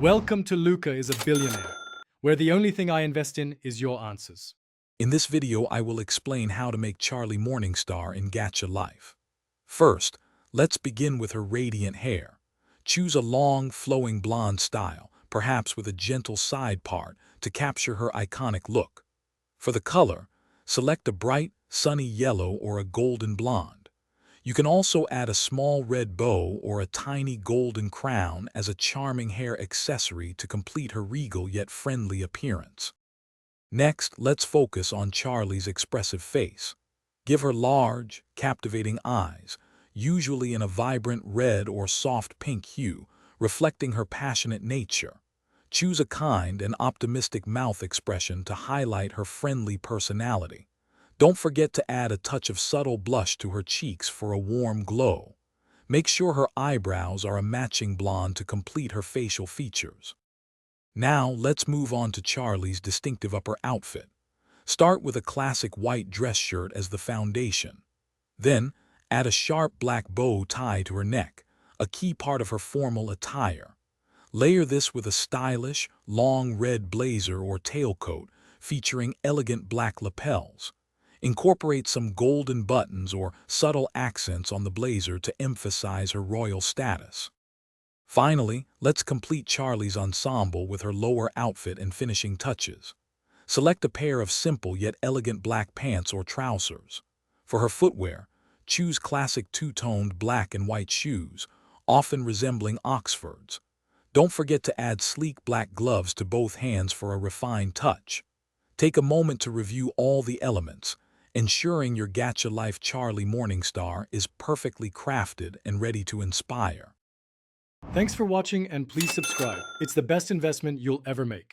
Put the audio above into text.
Welcome to Luca is a Billionaire, where the only thing I invest in is your answers. In this video, I will explain how to make Charlie Morningstar in Gacha Life. First, let's begin with her radiant hair. Choose a long, flowing blonde style, perhaps with a gentle side part, to capture her iconic look. For the color, select a bright, sunny yellow or a golden blonde. You can also add a small red bow or a tiny golden crown as a charming hair accessory to complete her regal yet friendly appearance. Next, let's focus on Charlie's expressive face. Give her large, captivating eyes, usually in a vibrant red or soft pink hue, reflecting her passionate nature. Choose a kind and optimistic mouth expression to highlight her friendly personality. Don't forget to add a touch of subtle blush to her cheeks for a warm glow. Make sure her eyebrows are a matching blonde to complete her facial features. Now, let's move on to Charlie's distinctive upper outfit. Start with a classic white dress shirt as the foundation. Then, add a sharp black bow tie to her neck, a key part of her formal attire. Layer this with a stylish, long red blazer or tailcoat featuring elegant black lapels. Incorporate some golden buttons or subtle accents on the blazer to emphasize her royal status. Finally, let's complete Charlie's ensemble with her lower outfit and finishing touches. Select a pair of simple yet elegant black pants or trousers. For her footwear, choose classic two-toned black and white shoes, often resembling Oxfords. Don't forget to add sleek black gloves to both hands for a refined touch. Take a moment to review all the elements, ensuring your Gacha Life Charlie Morningstar is perfectly crafted and ready to inspire. Thanks for watching and please subscribe. It's the best investment you'll ever make.